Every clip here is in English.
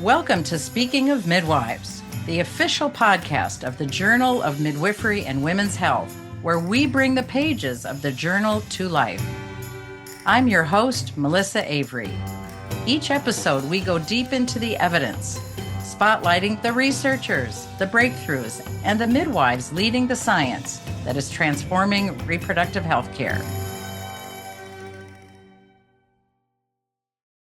Welcome to Speaking of Midwives, the official podcast of the Journal of Midwifery and Women's Health, where we bring the pages of the journal to life. I'm your host, Melissa Avery. Each episode, we go deep into the evidence, spotlighting the researchers, the breakthroughs, and the midwives leading the science that is transforming reproductive health care.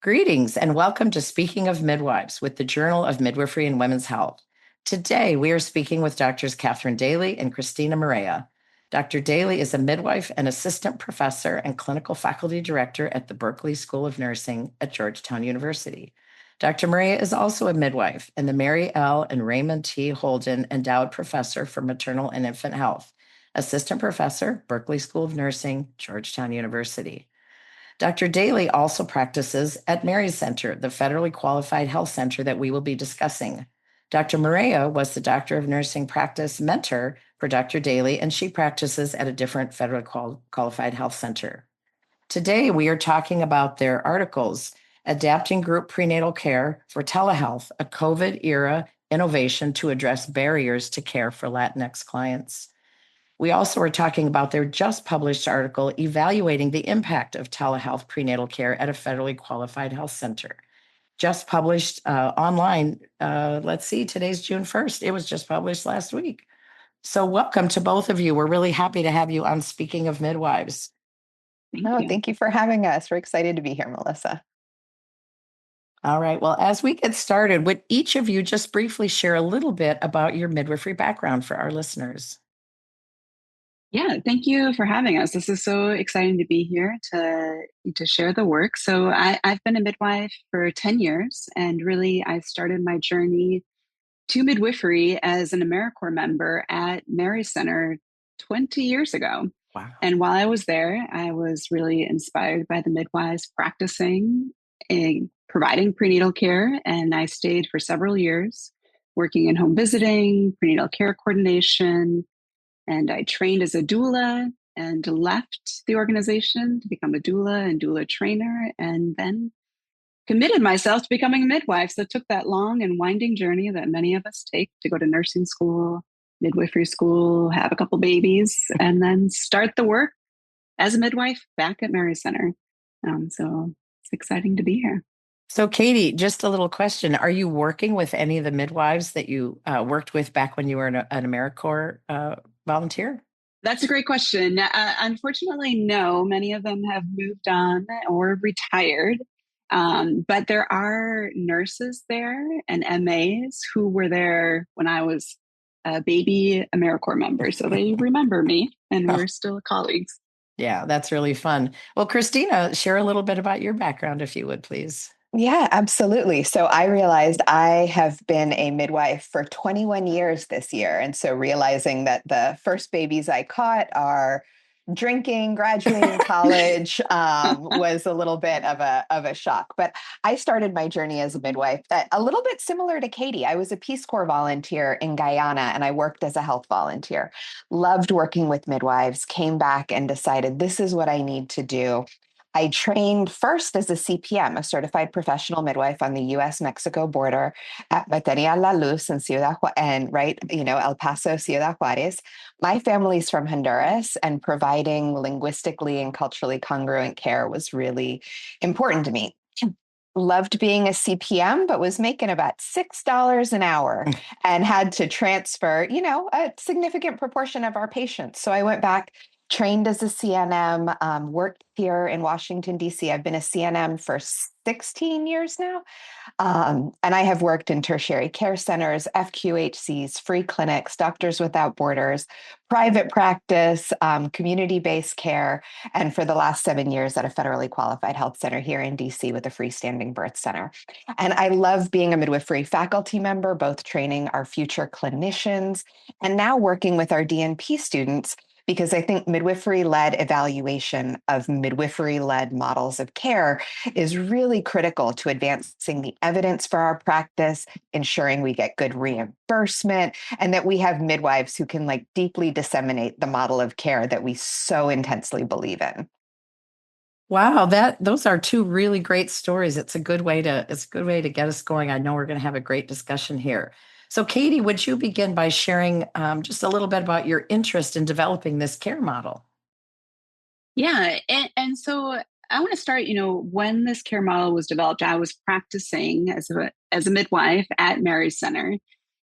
Greetings and welcome to Speaking of Midwives with the Journal of Midwifery and Women's Health. Today, we are speaking with Doctors Katherine Daly and Christina Marea. Dr. Daly is a midwife and assistant professor and clinical faculty director at the Berkeley School of Nursing at Georgetown University. Dr. Marea is also a midwife and the Mary L. and Raymond T. Holden Endowed Professor for Maternal and Infant Health, assistant professor, Berkeley School of Nursing, Georgetown University. Dr. Daly also practices at Mary's Center, the federally qualified health center that we will be discussing. Dr. Marea was the Doctor of Nursing practice mentor for Dr. Daly, and she practices at a different federally qualified health center. Today, we are talking about their articles, Adapting Group Prenatal Care for Telehealth, a COVID-era innovation to address barriers to care for Latinx clients. We also are talking about their just published article evaluating the impact of telehealth prenatal care at a federally qualified health center. Just published online. Today's June 1st. It was just published last week. So welcome to both of you. We're really happy to have you on Speaking of Midwives. Thank you for having us. We're excited to be here, Melissa. All right. Well, as we get started, would each of you just briefly share a little bit about your midwifery background for our listeners? Yeah, thank you for having us. This is so exciting to be here to share the work. So I've been a midwife for 10 years, and really I started my journey to midwifery as an AmeriCorps member at Mary Center 20 years ago. Wow. And while I was there, I was really inspired by the midwives practicing in providing prenatal care, and I stayed for several years working in home visiting, prenatal care coordination, and I trained as a doula and left the organization to become a doula and doula trainer, and then committed myself to becoming a midwife. So it took that long and winding journey that many of us take to go to nursing school, midwifery school, have a couple babies, and then start the work as a midwife back at Mary Center. So it's exciting to be here. So Katie, just a little question. Are you working with any of the midwives that you worked with back when you were an AmeriCorps volunteer? That's a great question. Unfortunately, no. Many of them have moved on or retired. But there are nurses there and MAs who were there when I was a baby AmeriCorps member. So they remember me, and we're still colleagues. Yeah, that's really fun. Well, Christina, share a little bit about your background, if you would, please. Yeah, absolutely. So I realized I have been a midwife for 21 years this year. And so realizing that the first babies I caught are drinking, graduating college was a little bit of a shock. But I started my journey as a midwife a little bit similar to Katie. I was a Peace Corps volunteer in Guyana, and I worked as a health volunteer. Loved working with midwives, came back and decided this is what I need to do. I trained first as a CPM, a certified professional midwife on the U.S.-Mexico border at Maternidad La Luz in El Paso, Ciudad Juarez. My family's from Honduras, and providing linguistically and culturally congruent care was really important to me. Loved being a CPM, but was making about $6 an hour and had to transfer, a significant proportion of our patients. So I went back, trained as a CNM, worked here in Washington, D.C. I've been a CNM for 16 years now. And I have worked in tertiary care centers, FQHCs, free clinics, Doctors Without Borders, private practice, community-based care, and for the last 7 years at a federally qualified health center here in DC with a freestanding birth center. And I love being a midwifery faculty member, both training our future clinicians and now working with our DNP students, because I think midwifery-led evaluation of midwifery-led models of care is really critical to advancing the evidence for our practice, ensuring we get good reimbursement, and that we have midwives who can deeply disseminate the model of care that we so intensely believe in. Wow, those are two really great stories. It's a good way to get us going. I know we're going to have a great discussion here. So, Katie, would you begin by sharing just a little bit about your interest in developing this care model? Yeah, and so I want to start. When this care model was developed, I was practicing as a midwife at Mary's Center.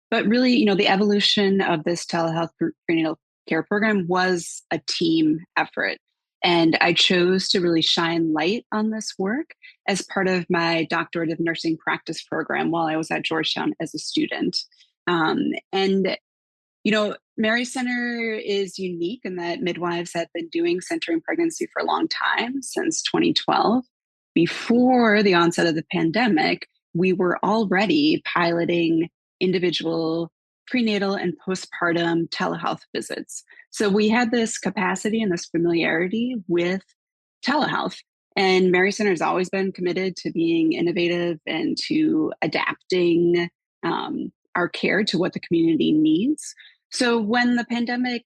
But really, the evolution of this telehealth prenatal care program was a team effort. And I chose to really shine light on this work as part of my doctorate of nursing practice program while I was at Georgetown as a student. And Mary Center is unique in that midwives have been doing centering pregnancy for a long time, since 2012. Before the onset of the pandemic, we were already piloting individual prenatal and postpartum telehealth visits. So we had this capacity and this familiarity with telehealth. And Mary Center has always been committed to being innovative and to adapting our care to what the community needs. So when the pandemic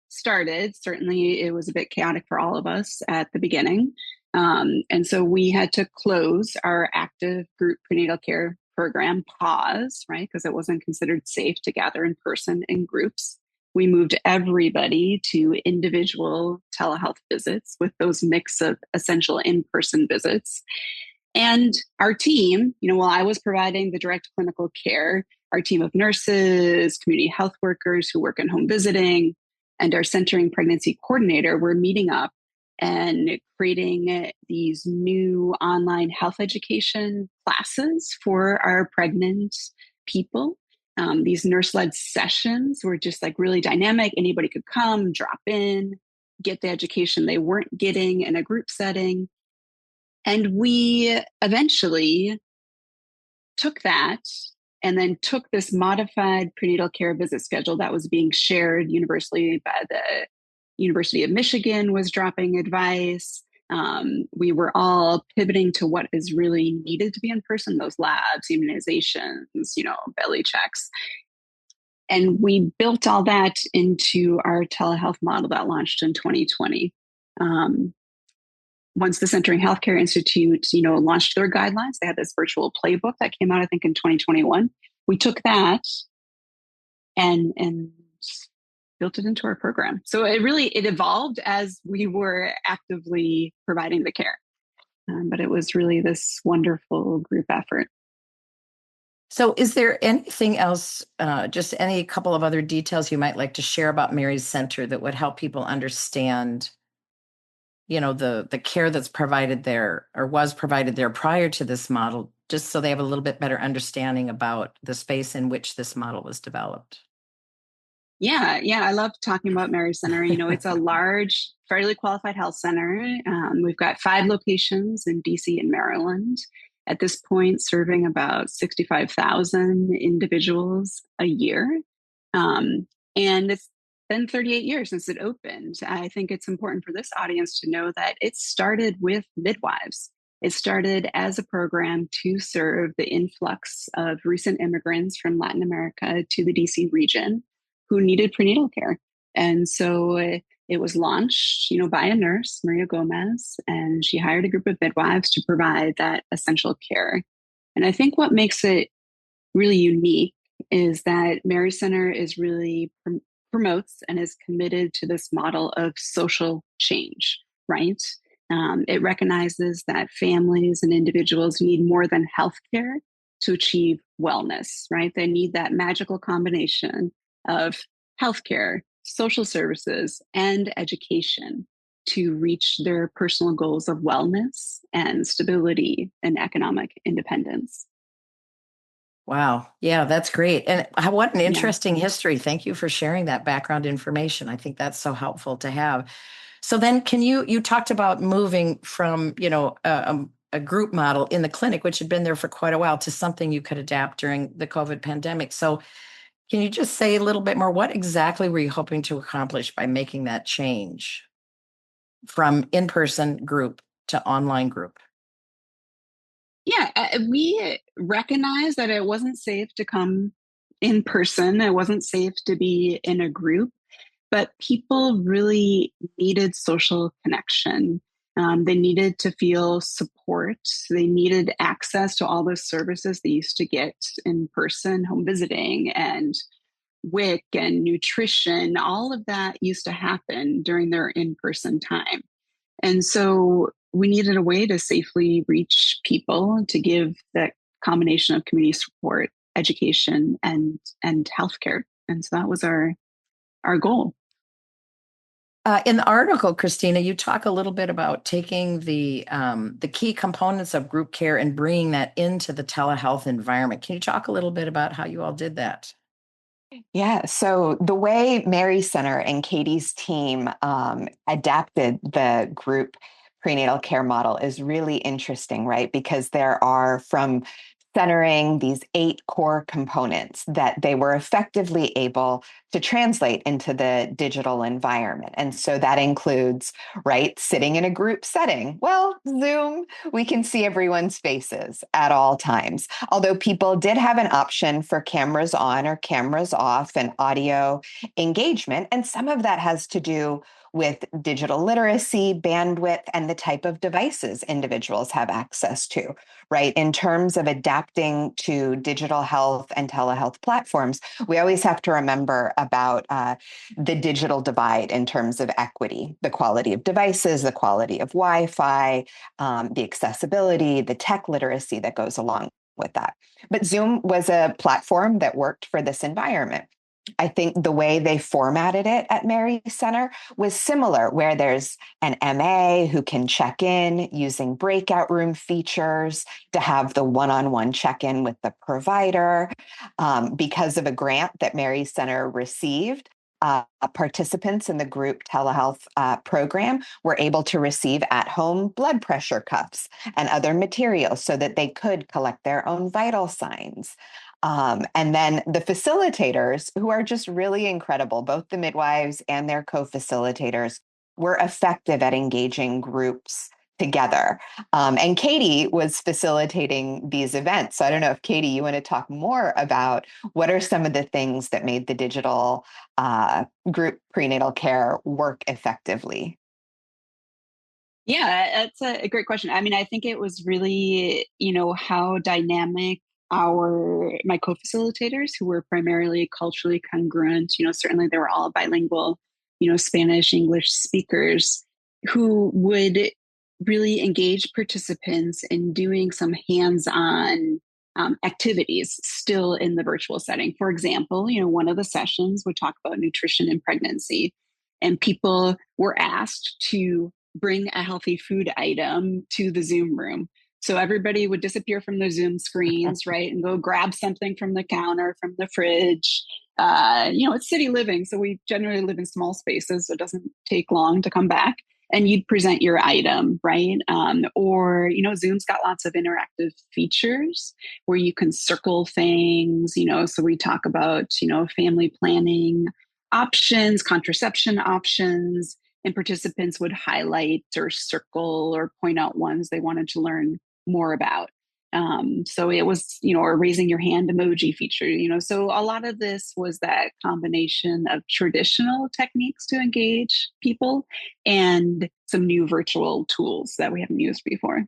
started, certainly it was a bit chaotic for all of us at the beginning. And so we had to close our active group prenatal care program, pause, right? Because it wasn't considered safe to gather in person in groups. We moved everybody to individual telehealth visits with those mix of essential in person visits. And our team, while I was providing the direct clinical care, our team of nurses, community health workers who work in home visiting, and our centering pregnancy coordinator were meeting up and creating these new online health education classes for our pregnant people. These nurse led sessions were just like really dynamic. Anybody could come, drop in, get the education they weren't getting in a group setting. And we eventually took that and then took this modified prenatal care visit schedule that was being shared universally by the University of Michigan was dropping advice. We were all pivoting to what is really needed to be in person, those labs, immunizations, belly checks. And we built all that into our telehealth model that launched in 2020. Once the Centering Healthcare Institute, launched their guidelines, they had this virtual playbook that came out, I think, in 2021. We took that and built it into our program. So it evolved as we were actively providing the care. But it was really this wonderful group effort. So, is there anything else, just any couple of other details you might like to share about Mary's Center that would help people understand, the care that's provided there or was provided there prior to this model, just so they have a little bit better understanding about the space in which this model was developed? Yeah, I love talking about Mary Center. It's a large, fairly qualified health center. We've got 5 locations in DC and Maryland. At this point, serving about 65,000 individuals a year. And it's been 38 years since it opened. I think it's important for this audience to know that it started with midwives. It started as a program to serve the influx of recent immigrants from Latin America to the DC region who needed prenatal care. And so it was launched, by a nurse, Maria Gomez, and she hired a group of midwives to provide that essential care. And I think what makes it really unique is that Mary Center is really promotes and is committed to this model of social change, right? It recognizes that families and individuals need more than healthcare to achieve wellness, right? They need that magical combination of healthcare, social services, and education to reach their personal goals of wellness and stability and economic independence. Wow. Yeah, that's great. And what an Yeah. interesting history. Thank you for sharing that background information. I think that's so helpful to have. So then you talked about moving from, a group model in the clinic, which had been there for quite a while, to something you could adapt during the COVID pandemic. So can you just say a little bit more? What exactly were you hoping to accomplish by making that change from in-person group to online group? Yeah, we recognized that it wasn't safe to come in person. It wasn't safe to be in a group, but people really needed social connection. They needed to feel support. They needed access to all those services they used to get in person, home visiting and WIC and nutrition. All of that used to happen during their in-person time. And so we needed a way to safely reach people to give that combination of community support, education, and healthcare. And so that was our goal. In the article, Christina, you talk a little bit about taking the key components of group care and bringing that into the telehealth environment. Can you talk a little bit about how you all did that? Yeah, so the way Mary Center and Katie's team adapted the group prenatal care model is really interesting, right? Because there are from centering these 8 core components that they were effectively able to translate into the digital environment. And so that includes, right, sitting in a group setting. Well, Zoom, we can see everyone's faces at all times. Although people did have an option for cameras on or cameras off and audio engagement. And some of that has to do with digital literacy, bandwidth, and the type of devices individuals have access to, right? In terms of adapting to digital health and telehealth platforms, we always have to remember about the digital divide in terms of equity, the quality of devices, the quality of Wi-Fi, the accessibility, the tech literacy that goes along with that. But Zoom was a platform that worked for this environment. I think the way they formatted it at Mary Center was similar, where there's an MA who can check in using breakout room features to have the one-on-one check-in with the provider. Because of a grant that Mary Center received, participants in the group telehealth program were able to receive at-home blood pressure cuffs and other materials so that they could collect their own vital signs. And then the facilitators, who are just really incredible, both the midwives and their co-facilitators, were effective at engaging groups together. And Katie was facilitating these events. So I don't know if Katie, you want to talk more about what are some of the things that made the digital group prenatal care work effectively? Yeah, that's a great question. I mean, I think it was really, how dynamic my co-facilitators, who were primarily culturally congruent, certainly they were all bilingual, Spanish, English speakers, who would really engage participants in doing some hands-on activities still in the virtual setting. For example, one of the sessions would talk about nutrition and pregnancy, and people were asked to bring a healthy food item to the Zoom room. So everybody would disappear from the Zoom screens, right, and go grab something from the counter, from the fridge. It's city living, so we generally live in small spaces, so it doesn't take long to come back. And you'd present your item, right? Or, Zoom's got lots of interactive features where you can circle things, so we talk about, family planning options, contraception options, and participants would highlight or circle or point out ones they wanted to learn more about. So it was, a raising your hand emoji feature, so a lot of this was that combination of traditional techniques to engage people and some new virtual tools that we haven't used before.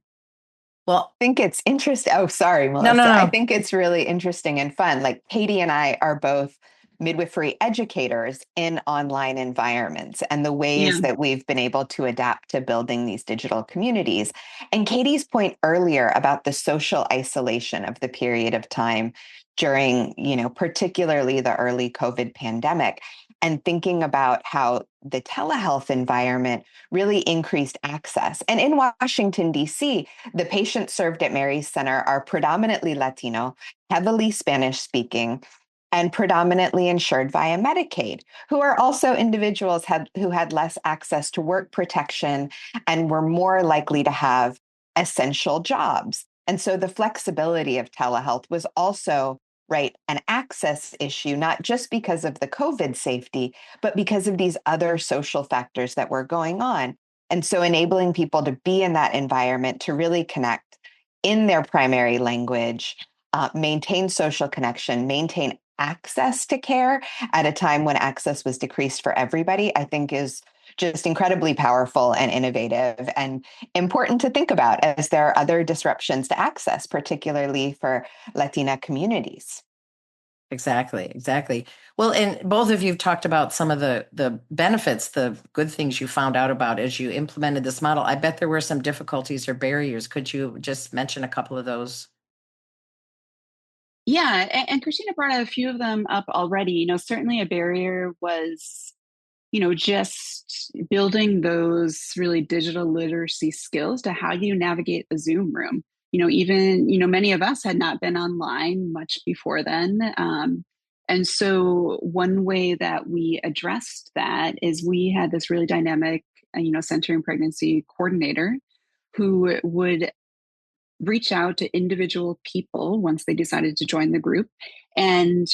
Well, I think it's interesting. Oh, sorry, No, Melissa. no, I no. think it's really interesting and fun. Like Katie and I are both midwifery educators in online environments and the Yeah. ways that we've been able to adapt to building these digital communities. And Katie's point earlier about the social isolation of the period of time during, particularly the early COVID pandemic, and thinking about how the telehealth environment really increased access. And in Washington, D.C., the patients served at Mary's Center are predominantly Latino, heavily Spanish speaking, and predominantly insured via Medicaid, who are also individuals who had less access to work protection and were more likely to have essential jobs. And so the flexibility of telehealth was also, right, an access issue, not just because of the COVID safety, but because of these other social factors that were going on. And so enabling people to be in that environment to really connect in their primary language, maintain social connection, maintain access to care at a time when access was decreased for everybody, I think is just incredibly powerful and innovative and important to think about as there are other disruptions to access, particularly for Latina communities. Exactly, exactly. Well, and both of you have talked about some of the benefits, the good things you found out about as you implemented this model. I bet there were some difficulties or barriers. Could you just mention a couple of those? Yeah, and Christina brought a few of them up already. Certainly a barrier was, just building those really digital literacy skills to how you navigate a Zoom room. Even, many of us had not been online much before then. And so one way that we addressed that is we had this really dynamic, centering pregnancy coordinator who would reach out to individual people once they decided to join the group and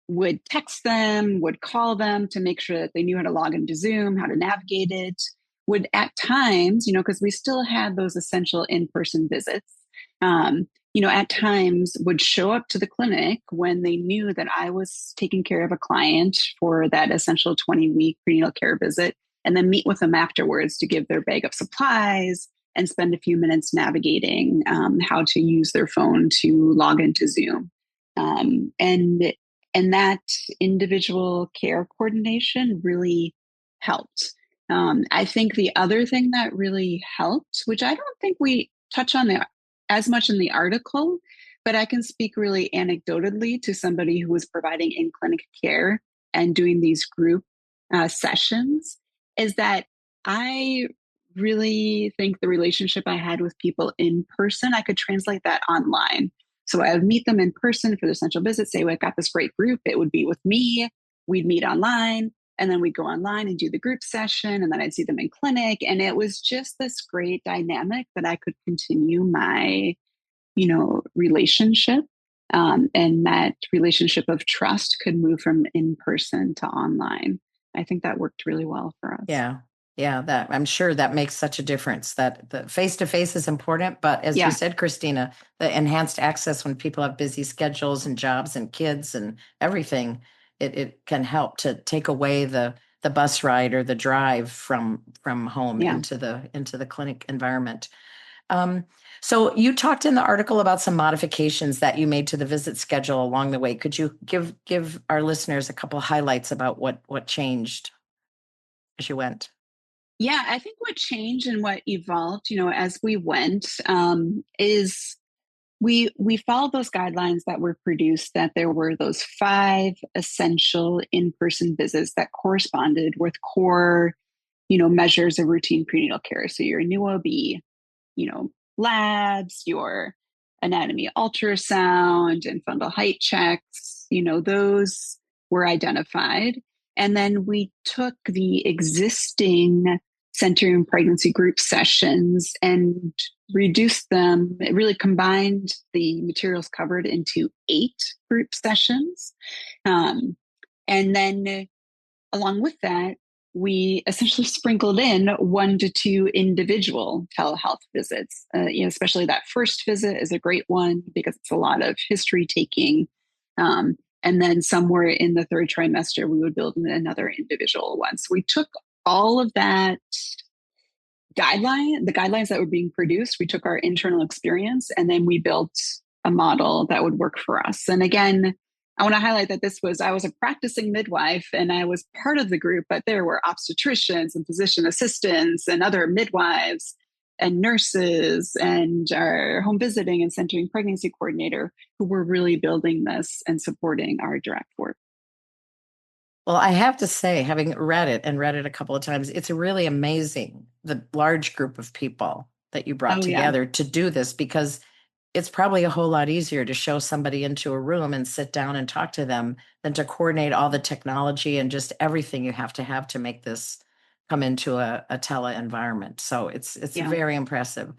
would text them, would call them to make sure that they knew how to log into Zoom, how to navigate it, would at times, because we still had those essential in-person visits, at times would show up to the clinic when they knew that I was taking care of a client for that essential 20-week prenatal care visit, and then meet with them afterwards to give their bag of supplies and spend a few minutes navigating how to use their phone to log into Zoom. And that individual care coordination really helped. I think the other thing that really helped, which I don't think we touch on there as much in the article, but I can speak really anecdotally to somebody who was providing in-clinic care and doing these group sessions, is that I really think the relationship I had with people in person, I could translate that online. So I would meet them in person for the essential visit, say, well, I've got this great group. It would be with me. We'd meet online, and then we'd go online and do the group session, and then I'd see them in clinic. And it was just this great dynamic that I could continue my, relationship. And that relationship of trust could move from in person to online. I think that worked really well for us. Yeah. Yeah, that I'm sure that makes such a difference, that the face-to-face is important, but as you said, Christina, the enhanced access when people have busy schedules and jobs and kids and everything, it can help to take away the bus ride or the drive from home into the clinic environment. So you talked in the article about some modifications that you made to the visit schedule along the way. Could you give our listeners a couple highlights about what changed as you went? Yeah, I think what changed and what evolved, as we went, is we followed those guidelines that were produced, that there were those 5 essential in-person visits that corresponded with core, measures of routine prenatal care. So your new OB, labs, your anatomy ultrasound and fundal height checks, those were identified. And then we took the existing centering pregnancy group sessions and reduced them. It really combined the materials covered into 8 group sessions. And then along with that, we essentially sprinkled in 1 to 2 individual telehealth visits. Especially that first visit is a great one because it's a lot of history taking. And then somewhere in the 3rd trimester, we would build in another individual one. So we took all of that the guidelines that were being produced, we took our internal experience, and then we built a model that would work for us. And again, I want to highlight that I was a practicing midwife and I was part of the group, but there were obstetricians and physician assistants and other midwives and nurses and our home visiting and centering pregnancy coordinator who were really building this and supporting our direct work. Well, I have to say, having read it a couple of times, it's really amazing, the large group of people that you brought together to do this, because it's probably a whole lot easier to show somebody into a room and sit down and talk to them than to coordinate all the technology and just everything you have to make this come into a tele environment. So it's very impressive.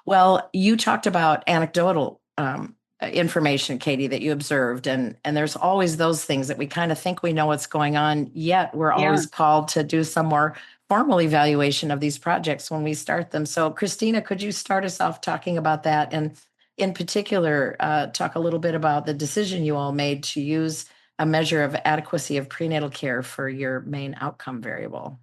Well, you talked about anecdotal information, Katie, that you observed, and there's always those things that we kind of think we know what's going on, yet we're always called to do some more formal evaluation of these projects when we start them. So Christina, could you start us off talking about that, and in particular talk a little bit about the decision you all made to use a measure of adequacy of prenatal care for your main outcome variable?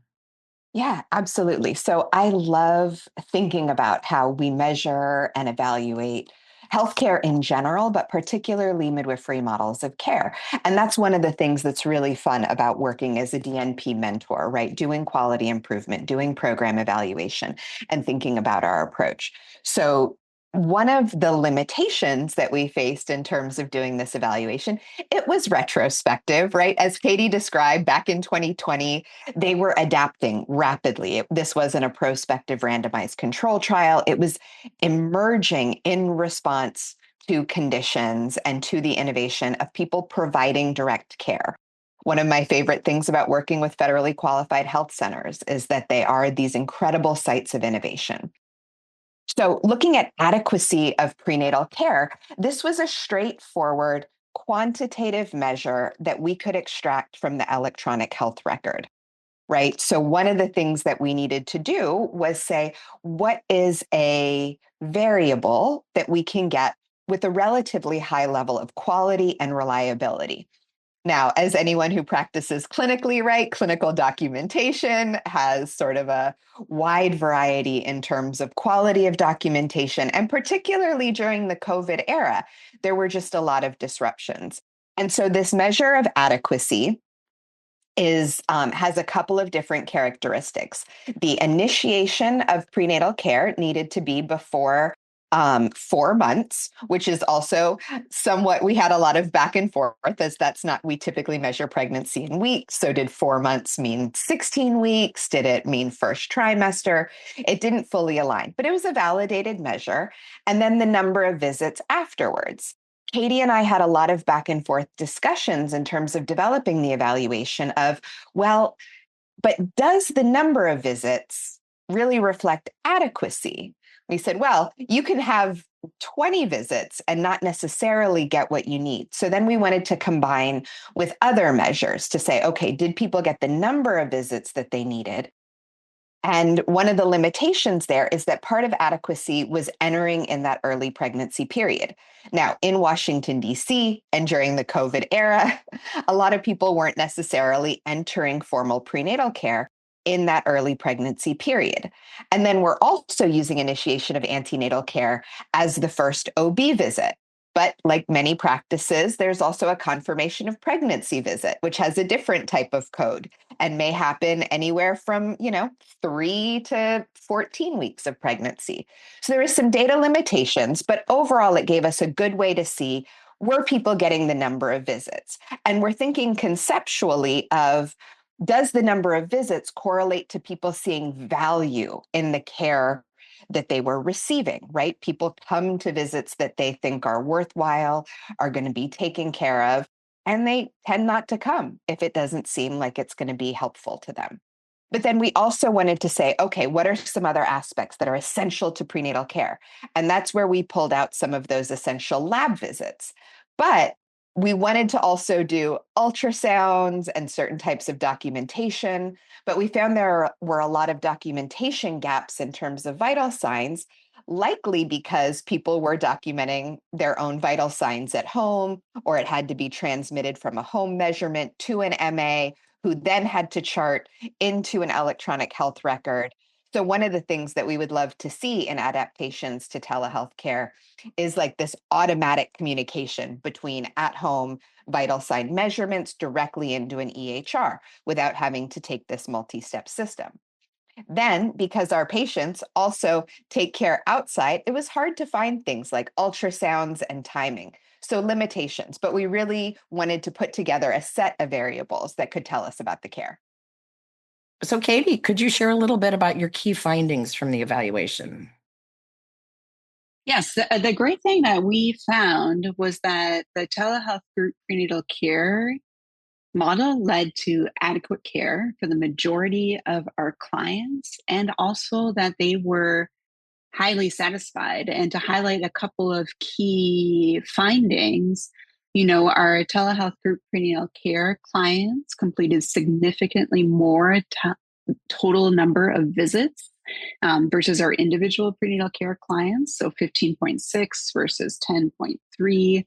Yeah, absolutely. So I love thinking about how we measure and evaluate healthcare in general, but particularly midwifery models of care. And that's one of the things that's really fun about working as a DNP mentor, right? Doing quality improvement, doing program evaluation, and thinking about our approach. So one of the limitations that we faced in terms of doing this evaluation, it was retrospective, right? As Katie described back in 2020, they were adapting rapidly. This wasn't a prospective randomized control trial. It was emerging in response to conditions and to the innovation of people providing direct care. One of my favorite things about working with federally qualified health centers is that they are these incredible sites of innovation. So, looking at adequacy of prenatal care, this was a straightforward quantitative measure that we could extract from the electronic health record, right? So, one of the things that we needed to do was say, what is a variable that we can get with a relatively high level of quality and reliability? Now, as anyone who practices clinically, right, clinical documentation has sort of a wide variety in terms of quality of documentation. And particularly during the COVID era, there were just a lot of disruptions. And so this measure of adequacy is has a couple of different characteristics. The initiation of prenatal care needed to be before 4 months, which is also somewhat, we had a lot of back and forth as that's not, we typically measure pregnancy in weeks. So did 4 months mean 16 weeks? Did it mean first trimester? It didn't fully align, but it was a validated measure. And then the number of visits afterwards. Katie and I had a lot of back and forth discussions in terms of developing the evaluation of, well, but does the number of visits really reflect adequacy? We said, well, you can have 20 visits and not necessarily get what you need. So then we wanted to combine with other measures to say, okay, did people get the number of visits that they needed? And one of the limitations there is that part of adequacy was entering in that early pregnancy period. Now, in Washington, D.C., and during the COVID era, a lot of people weren't necessarily entering formal prenatal care in that early pregnancy period. And then we're also using initiation of antenatal care as the first OB visit. But like many practices, there's also a confirmation of pregnancy visit, which has a different type of code and may happen anywhere from, 3 to 14 weeks of pregnancy. So there is some data limitations, but overall it gave us a good way to see, were people getting the number of visits? And we're thinking conceptually of, does the number of visits correlate to people seeing value in the care that they were receiving, right? People come to visits that they think are worthwhile, are going to be taken care of, and they tend not to come if it doesn't seem like it's going to be helpful to them. But then we also wanted to say, okay, what are some other aspects that are essential to prenatal care? And that's where we pulled out some of those essential lab visits. But we wanted to also do ultrasounds and certain types of documentation, but we found there were a lot of documentation gaps in terms of vital signs, likely because people were documenting their own vital signs at home, or it had to be transmitted from a home measurement to an MA, who then had to chart into an electronic health record. So one of the things that we would love to see in adaptations to telehealth care is like this automatic communication between at-home vital sign measurements directly into an EHR without having to take this multi-step system. Then, because our patients also take care outside, it was hard to find things like ultrasounds and timing. So limitations, but we really wanted to put together a set of variables that could tell us about the care. So, Katie, could you share a little bit about your key findings from the evaluation? Yes, the great thing that we found was that the telehealth group prenatal care model led to adequate care for the majority of our clients, and also that they were highly satisfied. And to highlight a couple of key findings, our telehealth group prenatal care clients completed significantly more total number of visits versus our individual prenatal care clients. So 15.6 versus 10.3.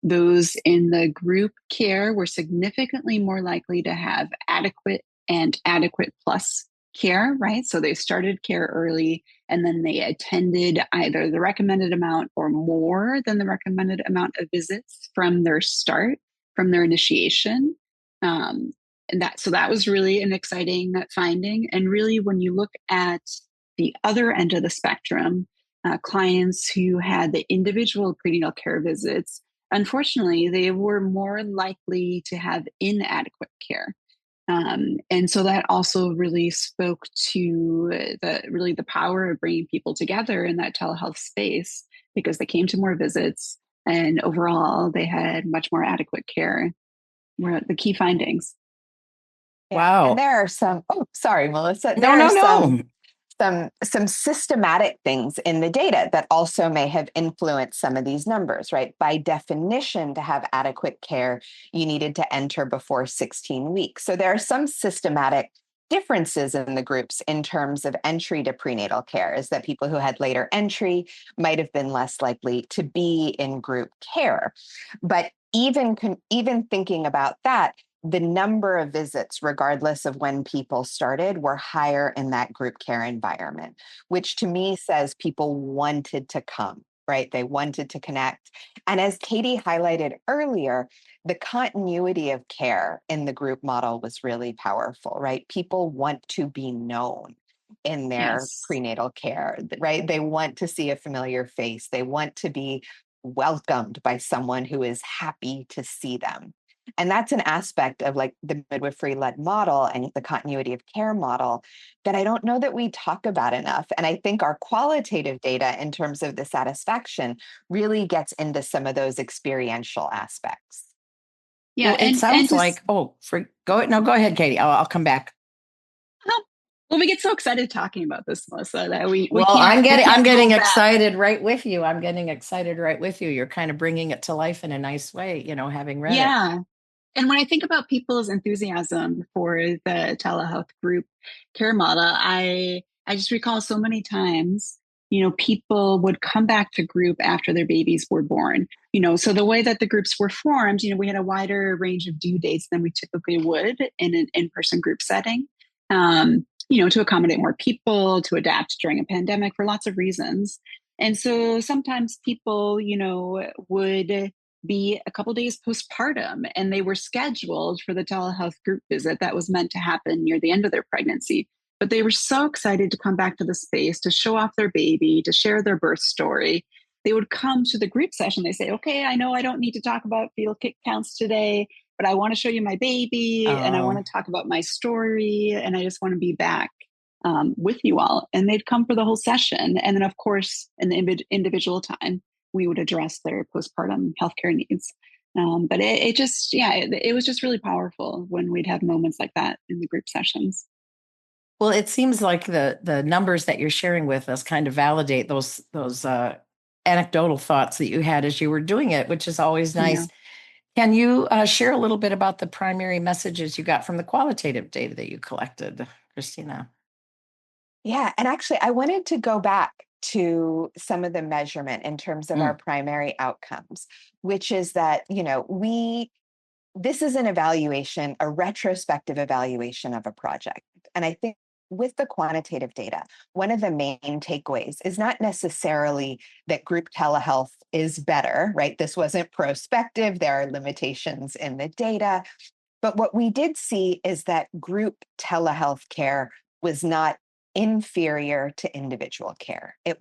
Those in the group care were significantly more likely to have adequate and adequate plus care, right? So they started care early and then they attended either the recommended amount or more than the recommended amount of visits from their start, from their initiation. And that was really an exciting finding. And really, when you look at the other end of the spectrum, clients who had the individual prenatal care visits, unfortunately, they were more likely to have inadequate care. And so that also really spoke to the power of bringing people together in that telehealth space, because they came to more visits and overall they had much more adequate care. Were the key findings. Yeah. Wow. And there are some, oh, sorry, Melissa. No, There are no. some systematic things in the data that also may have influenced some of these numbers, right? By definition, to have adequate care, you needed to enter before 16 weeks. So there are some systematic differences in the groups in terms of entry to prenatal care, is that people who had later entry might have been less likely to be in group care. But even thinking about that, the number of visits, regardless of when people started, were higher in that group care environment, which to me says people wanted to come, right? They wanted to connect. And as Katie highlighted earlier, the continuity of care in the group model was really powerful, right? People want to be known in their Yes. prenatal care, right? They want to see a familiar face. They want to be welcomed by someone who is happy to see them. And that's an aspect of like the midwifery led model and the continuity of care model that I don't know that we talk about enough. And I think our qualitative data in terms of the satisfaction really gets into some of those experiential aspects. Yeah, Well, it and sounds just like, go ahead, Katie. I'll come back. well, we get so excited talking about this, Melissa, that we Well, can't I'm getting hold back. excited right with you. I'm getting excited right with you. You're kind of bringing it to life in a nice way, having read it. Yeah. And when I think about people's enthusiasm for the telehealth group care model, I just recall so many times, people would come back to group after their babies were born. So the way that the groups were formed, we had a wider range of due dates than we typically would in an in-person group setting. To accommodate more people, to adapt during a pandemic for lots of reasons. And so sometimes people, would be a couple days postpartum and they were scheduled for the telehealth group visit that was meant to happen near the end of their pregnancy. But they were so excited to come back to the space to show off their baby, to share their birth story. They would come to the group session. They say, okay, I know I don't need to talk about fetal kick counts today, but I want to show you my baby and I want to talk about my story and I just want to be back with you all. And they'd come for the whole session. And then, of course, in the individual time, we would address their postpartum healthcare needs. But it was just really powerful when we'd have moments like that in the group sessions. Well, it seems like the numbers that you're sharing with us kind of validate those anecdotal thoughts that you had as you were doing it, which is always nice. Yeah. Can you share a little bit about the primary messages you got from the qualitative data that you collected, Christina? Yeah. And actually, I wanted to go back to some of the measurement in terms of our primary outcomes, which is that, this is an evaluation, a retrospective evaluation of a project. And I think with the quantitative data, one of the main takeaways is not necessarily that group telehealth is better, right? This wasn't prospective. There are limitations in the data. But what we did see is that group telehealth care was not inferior to individual care. It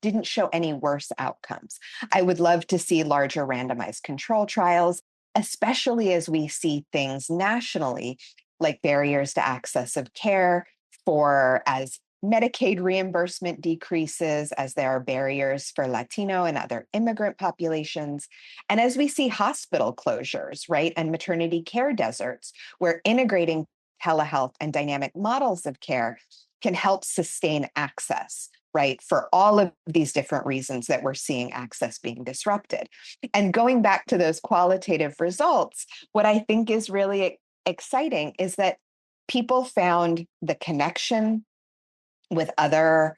didn't show any worse outcomes. I would love to see larger randomized control trials, especially as we see things nationally, like barriers to access of care as Medicaid reimbursement decreases, as there are barriers for Latino and other immigrant populations. And as we see hospital closures, right, and maternity care deserts, where integrating telehealth and dynamic models of care can help sustain access, right, for all of these different reasons that we're seeing access being disrupted. And going back to those qualitative results, what I think is really exciting is that people found the connection with other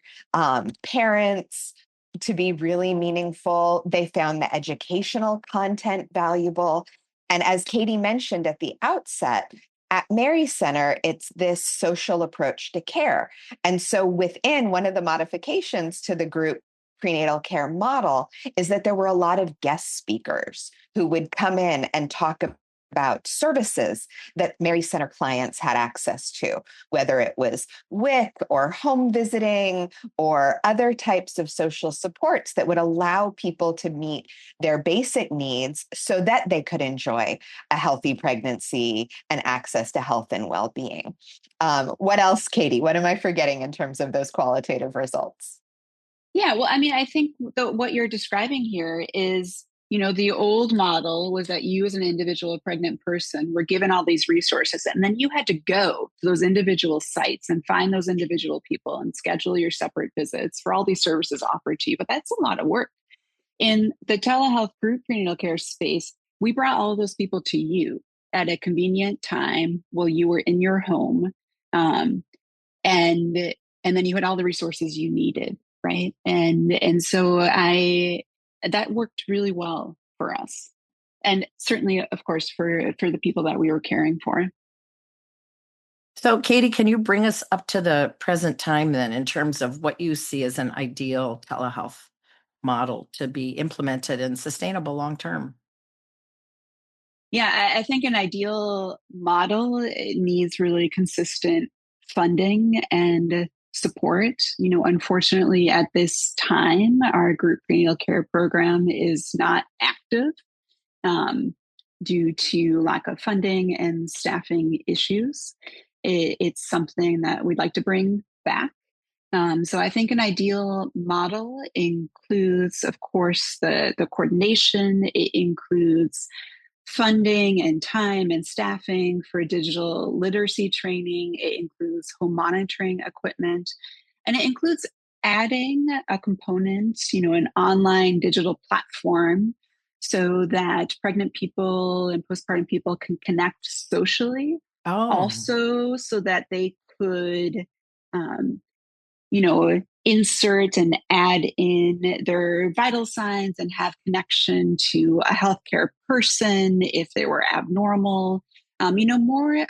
parents to be really meaningful. They found the educational content valuable. And as Katie mentioned at the outset, at Mary Center, it's this social approach to care. And so within one of the modifications to the group prenatal care model is that there were a lot of guest speakers who would come in and talk about services that Mary Center clients had access to, whether it was WIC or home visiting or other types of social supports that would allow people to meet their basic needs so that they could enjoy a healthy pregnancy and access to health and well-being. What else, Katie? What am I forgetting in terms of those qualitative results? Yeah, well, I mean, I think what you're describing here is, the old model was that you as an individual pregnant person were given all these resources, and then you had to go to those individual sites and find those individual people and schedule your separate visits for all these services offered to you. But that's a lot of work. In the telehealth group prenatal care space, we brought all of those people to you at a convenient time while you were in your home. Um, and and then you had all the resources you needed, right? And so that worked really well for us, and certainly, of course, for the people that we were caring for. So, Katie, can you bring us up to the present time then in terms of what you see as an ideal telehealth model to be implemented and sustainable long term? Yeah, I think an ideal model, it needs really consistent funding and support. Unfortunately, at this time, our group prenatal care program is not active um, due to lack of funding and staffing issues. It's something that we'd like to bring back. So I think an ideal model includes, of course, the coordination. It includes funding and time and staffing for digital literacy training. It includes home monitoring equipment, and it includes adding a component, an online digital platform so that pregnant people and postpartum people can connect socially. Oh, Also, so that they could um, insert and add in their vital signs and have connection to a healthcare person if they were abnormal. More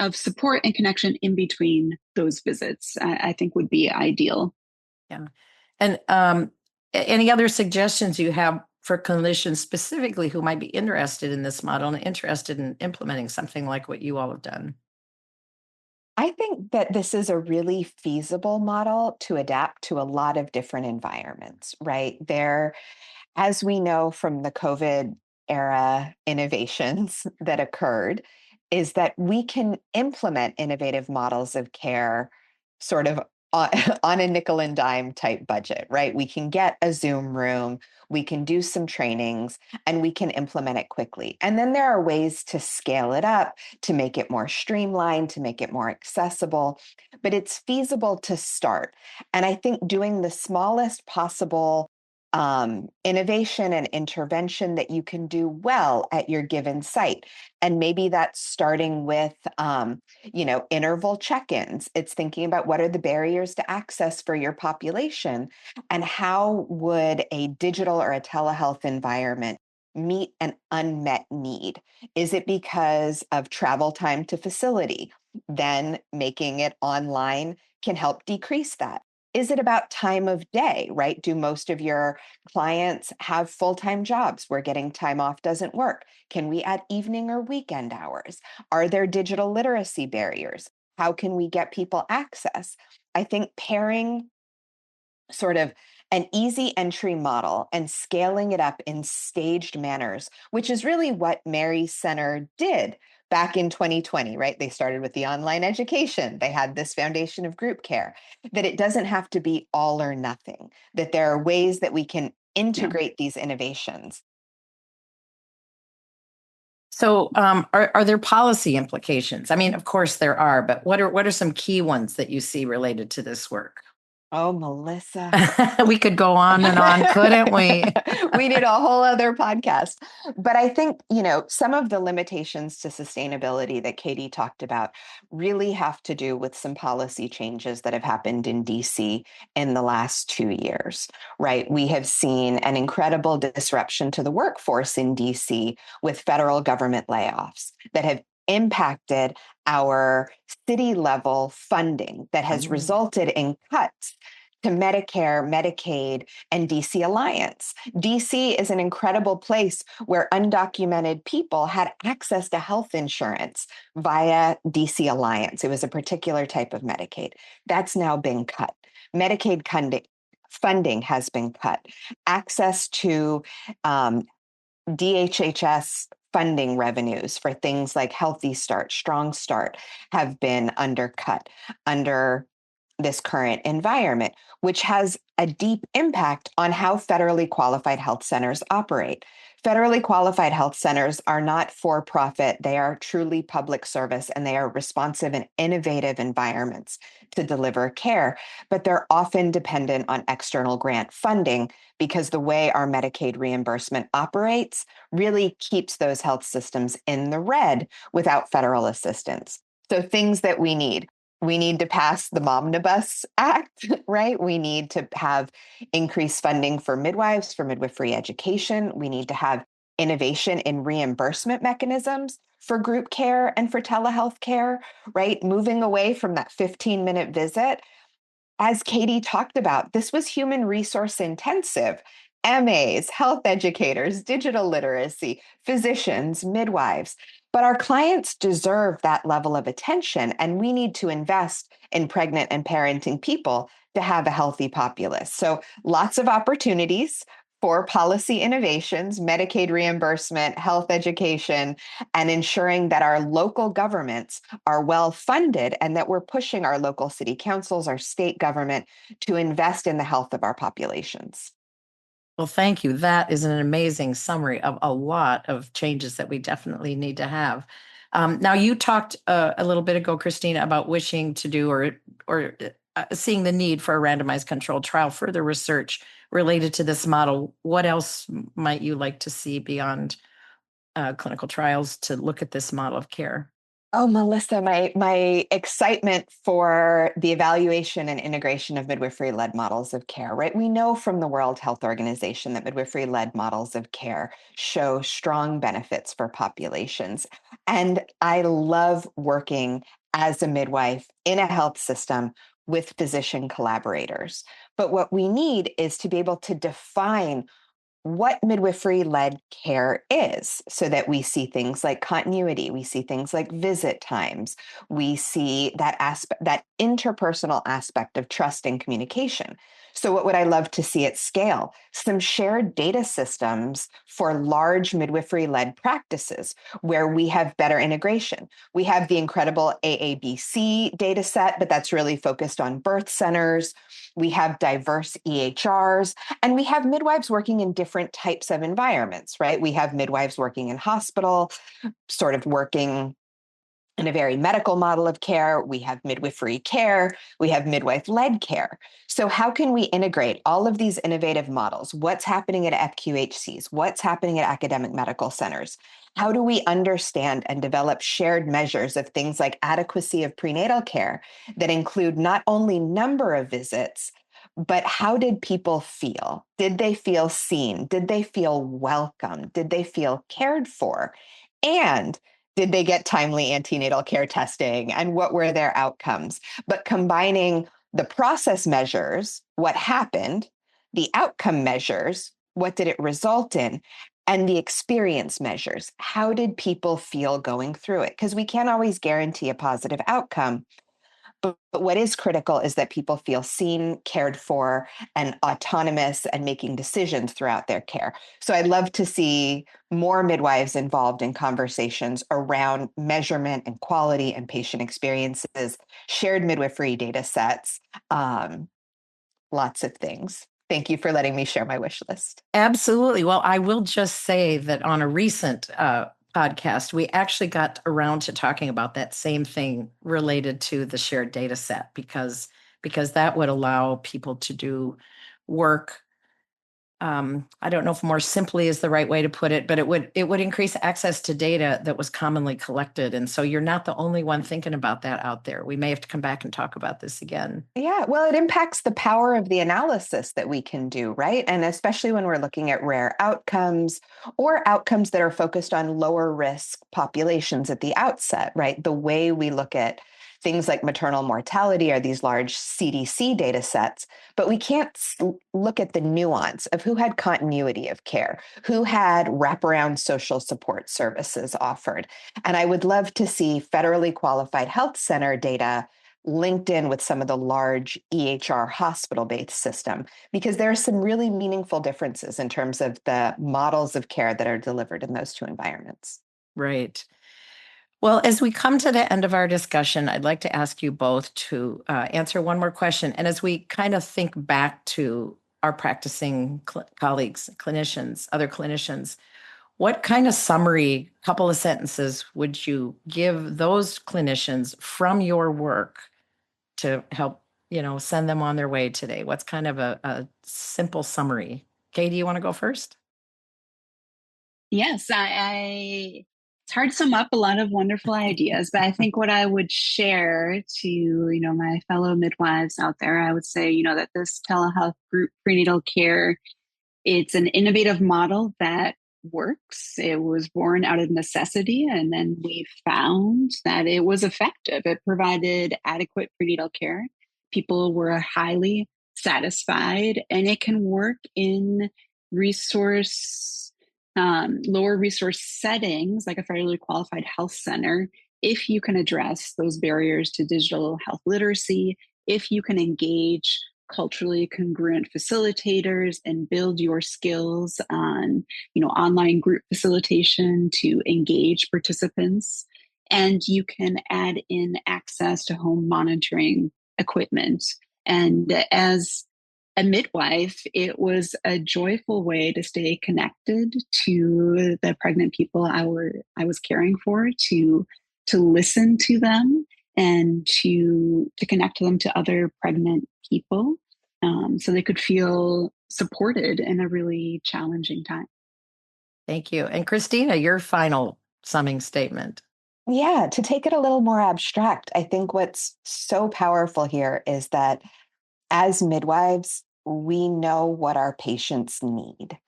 of support and connection in between those visits, I think would be ideal. yeah. And any other suggestions you have for clinicians specifically who might be interested in this model and interested in implementing something like what you all have done? I think that this is a really feasible model to adapt to a lot of different environments, right? As we know from the COVID era innovations that occurred, is that we can implement innovative models of care sort of on, on a nickel and dime type budget, right? We can get a Zoom room, we can do some trainings, and we can implement it quickly. And then there are ways to scale it up, to make it more streamlined, to make it more accessible, but it's feasible to start. And I think doing the smallest possible innovation and intervention that you can do well at your given site. And maybe that's starting with, interval check-ins. It's thinking about what are the barriers to access for your population and how would a digital or a telehealth environment meet an unmet need? Is it because of travel time to facility? Then making it online can help decrease that. Is it about time of day, right? Do most of your clients have full-time jobs where getting time off doesn't work? Can we add evening or weekend hours? Are there digital literacy barriers? How can we get people access? I think pairing sort of an easy entry model and scaling it up in staged manners, which is really what Mary Center did back in 2020, right? They started with the online education. They had this foundation of group care, that it doesn't have to be all or nothing, that there are ways that we can Yeah. integrate these innovations. So, are there policy implications? I mean, of course there are, but what are some key ones that you see related to this work? Oh, Melissa. We could go on and on, couldn't we? We need a whole other podcast. But I think, some of the limitations to sustainability that Katie talked about really have to do with some policy changes that have happened in DC in the last 2 years, right? We have seen an incredible disruption to the workforce in DC with federal government layoffs that have impacted our city level funding that has resulted in cuts to Medicare, Medicaid, and DC Alliance. DC is an incredible place where undocumented people had access to health insurance via DC Alliance. It was a particular type of Medicaid. That's now been cut. Medicaid funding has been cut. Access to DHHS funding revenues for things like Healthy Start, Strong Start have been undercut under this current environment, which has a deep impact on how federally qualified health centers operate. Federally qualified health centers are not for profit. They are truly public service, and they are responsive and innovative environments to deliver care, but they're often dependent on external grant funding because the way our Medicaid reimbursement operates really keeps those health systems in the red without federal assistance. So things that we need to pass the Momnibus Act, right? We need to have increased funding for midwives, for midwifery education. We need to have innovation in reimbursement mechanisms for group care and for telehealth care, right? Moving away from that 15-minute visit. As Katie talked about, this was human resource intensive. MAs, health educators, digital literacy, physicians, midwives. But our clients deserve that level of attention, and we need to invest in pregnant and parenting people to have a healthy populace. So lots of opportunities for policy innovations, Medicaid reimbursement, health education, and ensuring that our local governments are well funded and that we're pushing our local city councils, our state government to invest in the health of our populations. Well, thank you. That is an amazing summary of a lot of changes that we definitely need to have. Now, you talked a little bit ago, Christina, about wishing to do or seeing the need for a randomized controlled trial, further research related to this model. What else might you like to see beyond clinical trials to look at this model of care? Oh, Melissa, my excitement for the evaluation and integration of midwifery-led models of care, right? We know from the World Health Organization that midwifery-led models of care show strong benefits for populations. And I love working as a midwife in a health system with physician collaborators. But what we need is to be able to define what midwifery-led care is so that we see things like continuity, we see things like visit times, we see that aspect, that interpersonal aspect of trust and communication. So what would I love to see at scale? Some shared data systems for large midwifery-led practices where we have better integration. We have the incredible AABC data set, but that's really focused on birth centers. We have diverse EHRs, and we have midwives working in different types of environments, right? We have midwives working in hospital, sort of working in a very medical model of care. We have midwifery care. We have midwife-led care. So how can we integrate all of these innovative models? What's happening at FQHCs? What's happening at academic medical centers? How do we understand and develop shared measures of things like adequacy of prenatal care that include not only number of visits, but how did people feel? Did they feel seen? Did they feel welcome? Did they feel cared for? And did they get timely antenatal care testing? And what were their outcomes? But combining the process measures, what happened, the outcome measures, what did it result in, and the experience measures. How did people feel going through it? Because we can't always guarantee a positive outcome. But what is critical is that people feel seen, cared for, and autonomous and making decisions throughout their care. So I'd love to see more midwives involved in conversations around measurement and quality and patient experiences, shared midwifery data sets, lots of things. Thank you for letting me share my wish list. Absolutely. Well, I will just say that on a recent podcast, we actually got around to talking about that same thing related to the shared data set because that would allow people to do work I don't know if more simply is the right way to put it, but it would increase access to data that was commonly collected. And so you're not the only one thinking about that out there. We may have to come back and talk about this again. Yeah, well, it impacts the power of the analysis that we can do, right? And especially when we're looking at rare outcomes or outcomes that are focused on lower risk populations at the outset, right? The way we look at things like maternal mortality are these large CDC data sets, but we can't look at the nuance of who had continuity of care, who had wraparound social support services offered. And I would love to see federally qualified health center data linked in with some of the large EHR hospital-based system, because there are some really meaningful differences in terms of the models of care that are delivered in those two environments. Right. Well, as we come to the end of our discussion, I'd like to ask you both to answer one more question. And as we kind of think back to our practicing colleagues, clinicians, other clinicians, what kind of summary, couple of sentences would you give those clinicians from your work to help, send them on their way today? What's kind of a simple summary? Kay, do you want to go first? Yes, it's hard to sum up a lot of wonderful ideas, but I think what I would share to, my fellow midwives out there, I would say, that this telehealth group prenatal care, it's an innovative model that works. It was born out of necessity, and then we found that it was effective. It provided adequate prenatal care. People were highly satisfied, and it can work in lower resource settings like a federally qualified health center if you can address those barriers to digital health literacy, if you can engage culturally congruent facilitators and build your skills on online group facilitation to engage participants, and you can add in access to home monitoring equipment. And as a midwife, it was a joyful way to stay connected to the pregnant people I was caring for, to listen to them and to connect them to other pregnant people, so they could feel supported in a really challenging time. Thank you. And Christina, your final summing statement. Yeah, to take it a little more abstract, I think what's so powerful here is that as midwives, we know what our patients need.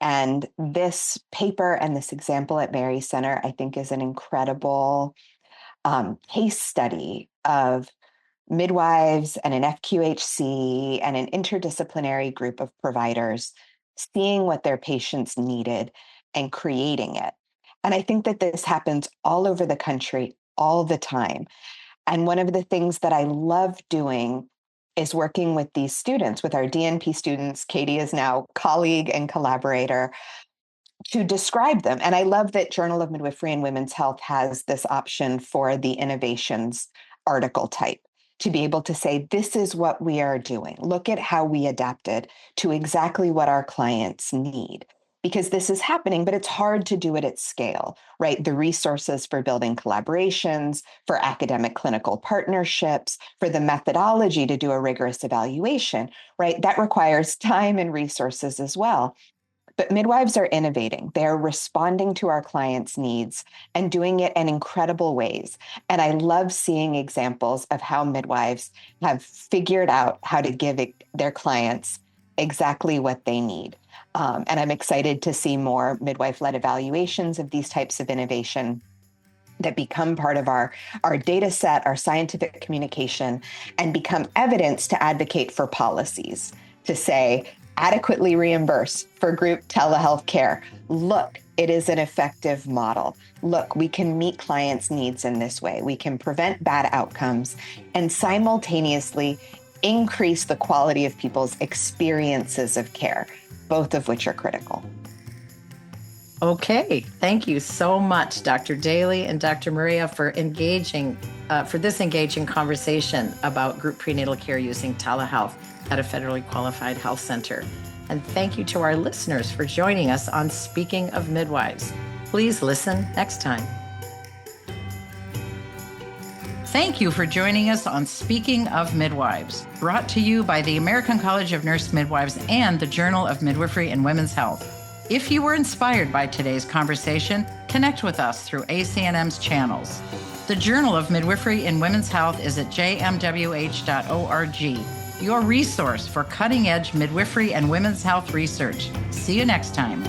And this paper and this example at Mary Center, I think, is an incredible case study of midwives and an FQHC and an interdisciplinary group of providers seeing what their patients needed and creating it. And I think that this happens all over the country all the time. And one of the things that I love doing is working with these students, with our DNP students. Katie is now colleague and collaborator, to describe them. And I love that Journal of Midwifery and Women's Health has this option for the innovations article type, to be able to say, this is what we are doing. Look at how we adapted to exactly what our clients need. Because this is happening, but it's hard to do it at scale, right? The resources for building collaborations, for academic clinical partnerships, for the methodology to do a rigorous evaluation, right? That requires time and resources as well. But midwives are innovating. They're responding to our clients' needs and doing it in incredible ways. And I love seeing examples of how midwives have figured out how to give their clients exactly what they need. And I'm excited to see more midwife-led evaluations of these types of innovation that become part of our data set, our scientific communication, and become evidence to advocate for policies, to say, adequately reimburse for group telehealth care. Look, it is an effective model. Look, we can meet clients' needs in this way. We can prevent bad outcomes and simultaneously increase the quality of people's experiences of care, both of which are critical. Okay, thank you so much, Dr. Daly and Dr. Marea, for this engaging conversation about group prenatal care using telehealth at a federally qualified health center. And thank you to our listeners for joining us on Speaking of Midwives. Please listen next time. Thank you for joining us on Speaking of Midwives, brought to you by the American College of Nurse Midwives and the Journal of Midwifery and Women's Health. If you were inspired by today's conversation, connect with us through ACNM's channels. The Journal of Midwifery and Women's Health is at jmwh.org, your resource for cutting-edge midwifery and women's health research. See you next time.